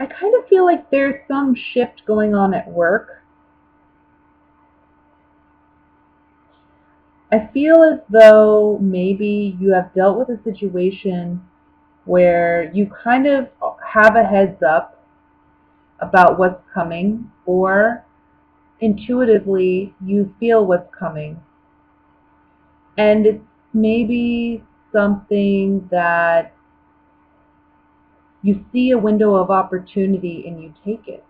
I kind of feel like there's some shift going on at work. I feel as though maybe you have dealt with a situation where you kind of have a heads up about what's coming, or intuitively you feel what's coming. And it's maybe something that you see a window of opportunity and you take it.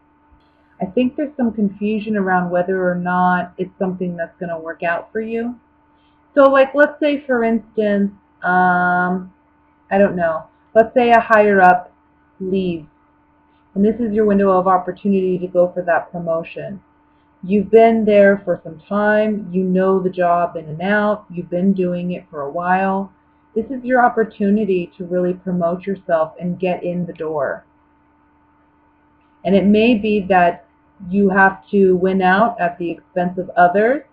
I think there's some confusion around whether or not it's something that's going to work out for you. So, like, let's say, for instance, I don't know, let's say a higher up leaves, and this is your window of opportunity to go for that promotion. You've been there for some time, you know the job in and out, you've been doing it for a while. This is your opportunity to really promote yourself and get in the door. And it may be that you have to win out at the expense of others.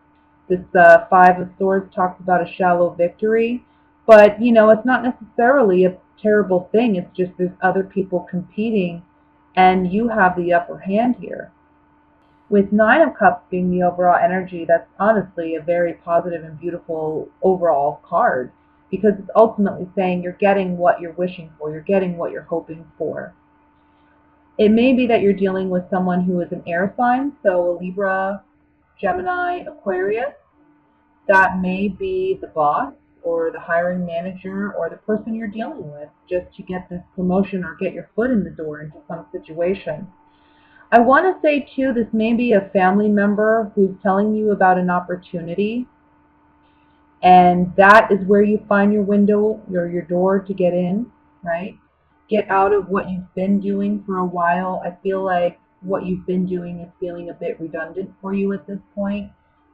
This Five of Swords talks about a shallow victory, but it's not necessarily a terrible thing. It's just there's other people competing, and you have the upper hand here. With Nine of Cups being the overall energy, that's honestly a very positive and beautiful overall card, because it's ultimately saying you're getting what you're wishing for, you're getting what you're hoping for. It may be that you're dealing with someone who is an air sign, so a Libra, Gemini, Aquarius. That may be the boss or the hiring manager or the person you're dealing with just to get this promotion or get your foot in the door into some situation. I want to say, too, this may be a family member who's telling you about an opportunity, and that is where you find your window or your door to get in, right? Get out of what you've been doing for a while. I feel like what you've been doing is feeling a bit redundant for you at this point.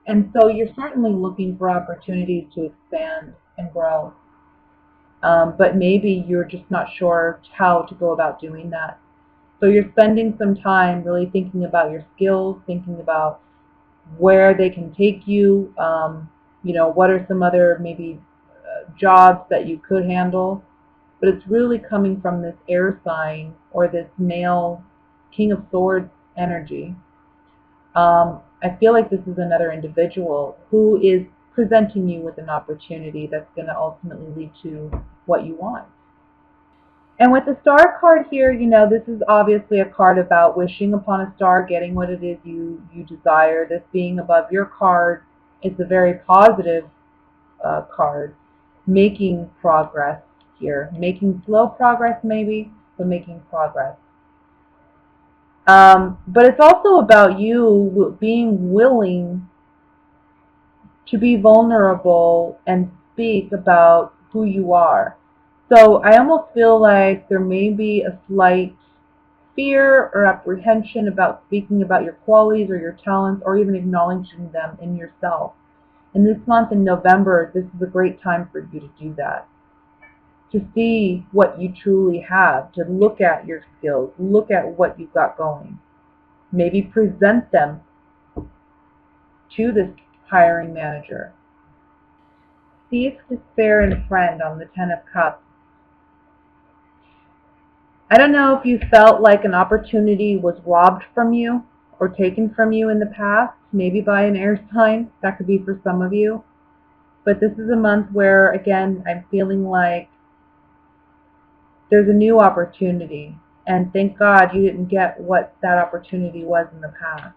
And so you're certainly looking for opportunities to expand and grow. But maybe you're just not sure how to go about doing that. So you're spending some time really thinking about your skills, thinking about where they can take you, what are some other maybe jobs that you could handle. But it's really coming from this air sign or this male King of Swords energy. I feel like this is another individual who is presenting you with an opportunity that's going to ultimately lead to what you want. And with the star card here, this is obviously a card about wishing upon a star, getting what it is you desire. This being above your card, it's a very positive card, making progress here. Making slow progress maybe, but making progress. But it's also about you being willing to be vulnerable and speak about who you are. So I almost feel like there may be a slight fear or apprehension about speaking about your qualities or your talents, or even acknowledging them in yourself. And this month in November, this is a great time for you to do that. To see what you truly have, to look at your skills, look at what you've got going. Maybe present them to this hiring manager. Thief, despair, and friend on the Ten of Cups. I don't know if you felt like an opportunity was robbed from you or taken from you in the past, maybe by an air sign. That could be for some of you. But this is a month where, again, I'm feeling like there's a new opportunity. And thank God you didn't get what that opportunity was in the past.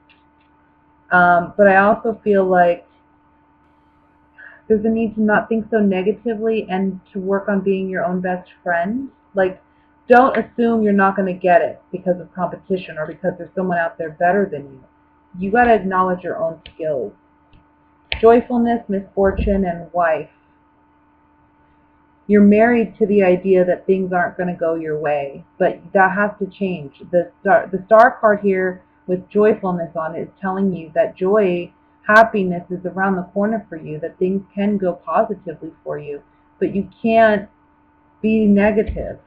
But I also feel like there's a need to not think so negatively and to work on being your own best friend. Like, don't assume you're not going to get it because of competition or because there's someone out there better than you. You got to acknowledge your own skills. Joyfulness, misfortune, and wife. You're married to the idea that things aren't going to go your way, but that has to change. The star card here with joyfulness on it is telling you that joy, happiness is around the corner for you, that things can go positively for you, but you can't be negative.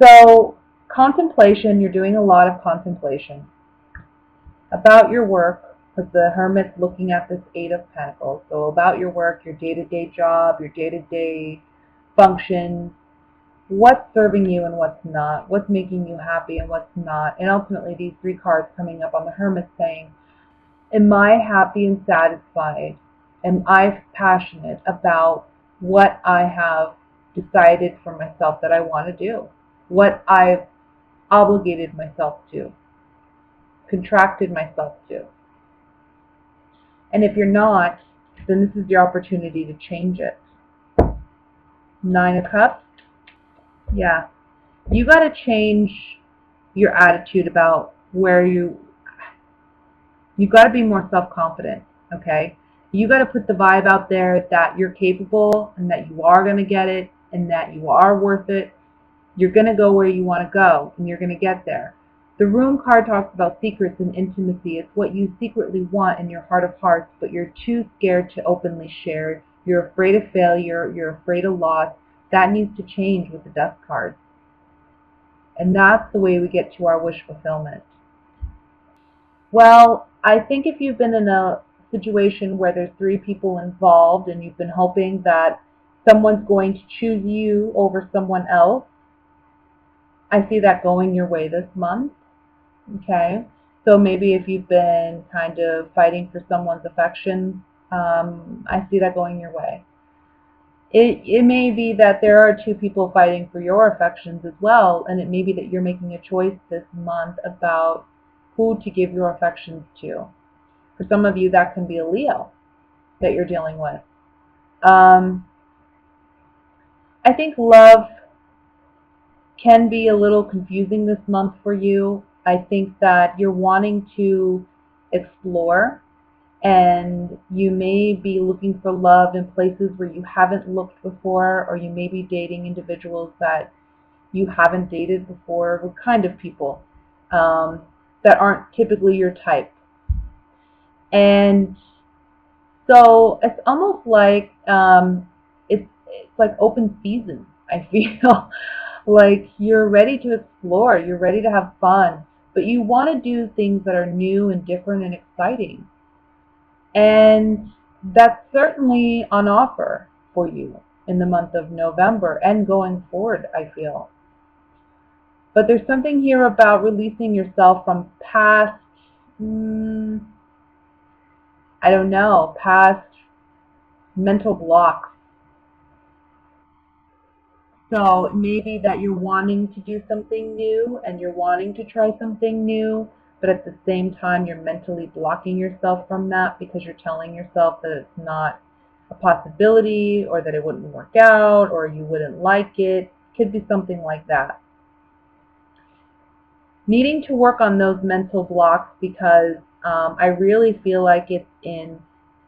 So contemplation, you're doing a lot of contemplation about your work, because the Hermit's looking at this Eight of Pentacles. So about your work, your day-to-day job, your day-to-day functions, what's serving you and what's not, what's making you happy and what's not. And ultimately, these three cards coming up on the Hermit saying, am I happy and satisfied? Am I passionate about what I have decided for myself that I want to do? What I've obligated myself to, contracted myself to. And if you're not, then this is your opportunity to change it. Nine of Cups. Yeah. You got to change your attitude about where you got to be more self-confident, okay? You got to put the vibe out there that you're capable and that you are going to get it and that you are worth it. You're going to go where you want to go and you're going to get there. The Room card talks about secrets and intimacy. It's what you secretly want in your heart of hearts, but you're too scared to openly share. You're afraid of failure. You're afraid of loss. That needs to change with the Death card. And that's the way we get to our wish fulfillment. Well, I think if you've been in a situation where there's three people involved and you've been hoping that someone's going to choose you over someone else, I see that going your way this month. Okay? So maybe if you've been kind of fighting for someone's affection, I see that going your way. It may be that there are two people fighting for your affections as well, and it may be that you're making a choice this month about who to give your affections to. For some of you, that can be a Leo that you're dealing with. I think love can be a little confusing this month for you. I think that you're wanting to explore, and you may be looking for love in places where you haven't looked before, or you may be dating individuals that you haven't dated before, what kind of people that aren't typically your type. And so it's almost like it's like open season, I feel. Like you're ready to explore, you're ready to have fun, but you want to do things that are new and different and exciting. And that's certainly on offer for you in the month of November and going forward, I feel. But there's something here about releasing yourself from past, I don't know, past mental blocks. So maybe that you're wanting to do something new and you're wanting to try something new, but at the same time you're mentally blocking yourself from that because you're telling yourself that it's not a possibility or that it wouldn't work out or you wouldn't like it. Could be something like that. Needing to work on those mental blocks because I really feel like it's in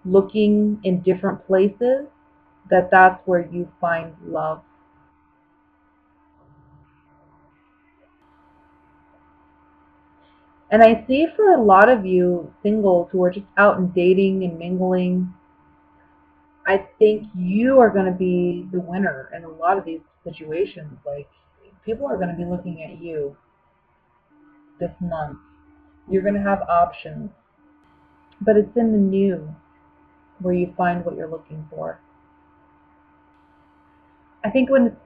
looking in different places that's where you find love. And I see for a lot of you singles who are just out and dating and mingling, I think you are going to be the winner in a lot of these situations. Like, people are going to be looking at you this month. You're going to have options. But it's in the new where you find what you're looking for. I think when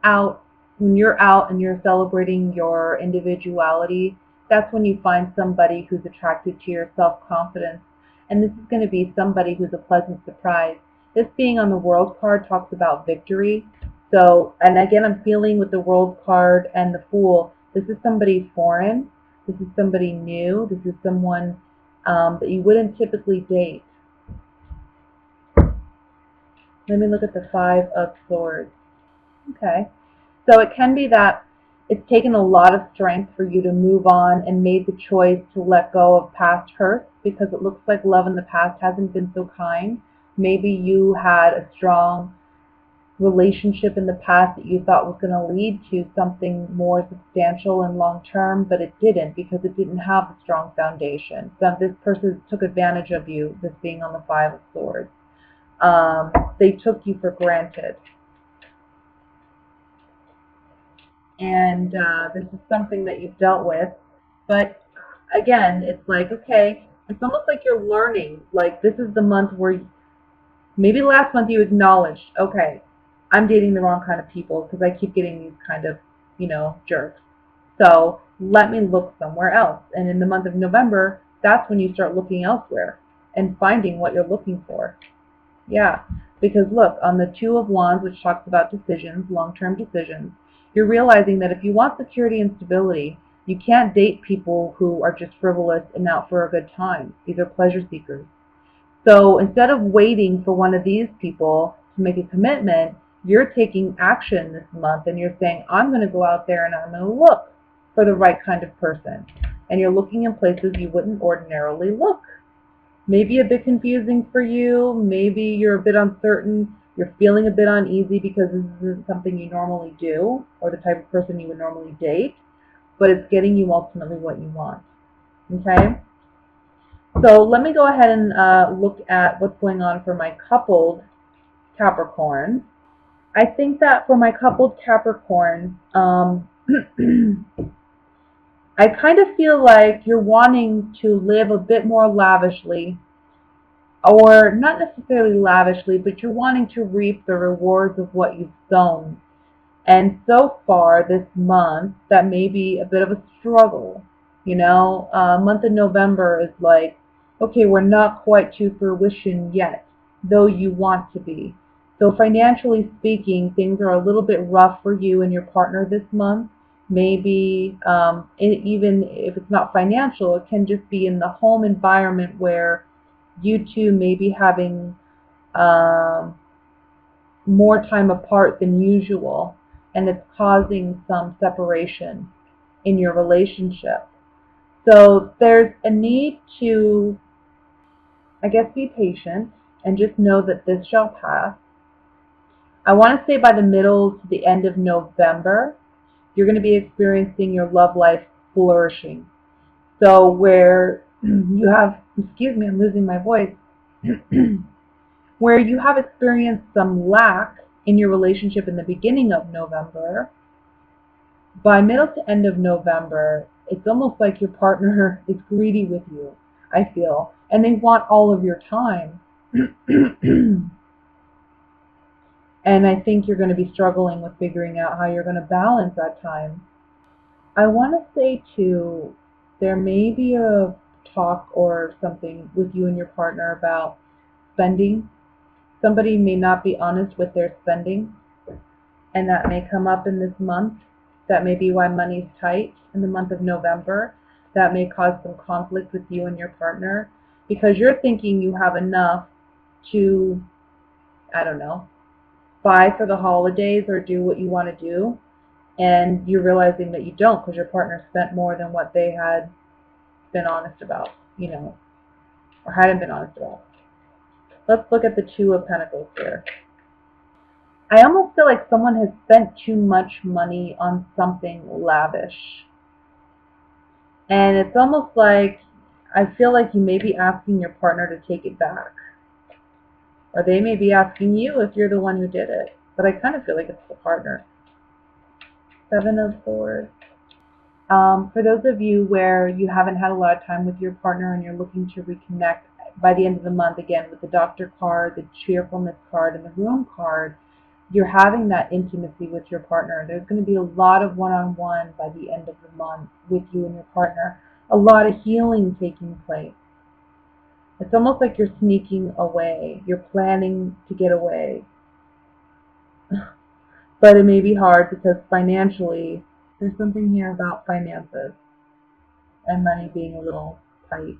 you're out and you're celebrating your individuality, that's when you find somebody who's attracted to your self-confidence. And this is going to be somebody who's a pleasant surprise. This being on the World card talks about victory. So, and again, I'm feeling with the World card and the Fool, this is somebody foreign. This is somebody new. This is someone that you wouldn't typically date. Let me look at the Five of Swords. Okay. So it can be that it's taken a lot of strength for you to move on and made the choice to let go of past hurts because it looks like love in the past hasn't been so kind. Maybe you had a strong relationship in the past that you thought was going to lead to something more substantial and long term, but it didn't because it didn't have a strong foundation. So this person took advantage of you, this being on the Five of Swords. They took you for granted. And this is something that you've dealt with. But again, it's like, okay, it's almost like you're learning. Like, this is the month where maybe last month you acknowledged, okay, I'm dating the wrong kind of people because I keep getting these kind of jerks. So let me look somewhere else. And in the month of November, that's when you start looking elsewhere and finding what you're looking for. Yeah, because look, on the Two of Wands, which talks about decisions, long-term decisions, you're realizing that if you want security and stability, you can't date people who are just frivolous and out for a good time. These are pleasure seekers. So instead of waiting for one of these people to make a commitment, you're taking action this month and you're saying, I'm going to go out there and I'm going to look for the right kind of person. And you're looking in places you wouldn't ordinarily look. Maybe a bit confusing for you. Maybe you're a bit uncertain. You're feeling a bit uneasy because this isn't something you normally do or the type of person you would normally date. But it's getting you ultimately what you want. Okay? So let me go ahead and look at what's going on for my coupled Capricorn. I think that for my coupled Capricorn, I kind of feel like you're wanting to live a bit more lavishly, or not necessarily lavishly, but you're wanting to reap the rewards of what you've sown. And so far this month, that may be a bit of a struggle. Month of November is like, okay, we're not quite to fruition yet, though you want to be. So financially speaking, things are a little bit rough for you and your partner this month. Maybe even if it's not financial, it can just be in the home environment where you two may be having more time apart than usual, and it's causing some separation in your relationship. So there's a need to, I guess, be patient and just know that this shall pass. I want to say by the middle to the end of November, you're going to be experiencing your love life flourishing. So where you have, excuse me, I'm losing my voice, where you have experienced some lack in your relationship in the beginning of November, by middle to end of November, it's almost like your partner is greedy with you, I feel, and they want all of your time. And I think you're going to be struggling with figuring out how you're going to balance that time. I want to say, too, there may be a talk or something with you and your partner about spending. Somebody may not be honest with their spending, and that may come up in this month. That may be why money's tight in the month of November. That may cause some conflict with you and your partner because you're thinking you have enough to, I don't know, buy for the holidays or do what you want to do, and you're realizing that you don't because your partner spent more than what they had been honest about, or hadn't been honest about. Let's look at the Two of Pentacles here. I almost feel like someone has spent too much money on something lavish. And it's almost like, I feel like you may be asking your partner to take it back. Or they may be asking you if you're the one who did it. But I kind of feel like it's the partner. Seven of Swords. For those of you where you haven't had a lot of time with your partner and you're looking to reconnect by the end of the month, again, with the Doctor card, the Cheerfulness card, and the Room card, you're having that intimacy with your partner. There's going to be a lot of one-on-one by the end of the month with you and your partner. A lot of healing taking place. It's almost like you're sneaking away. You're planning to get away. But it may be hard because financially, there's something here about finances and money being a little tight.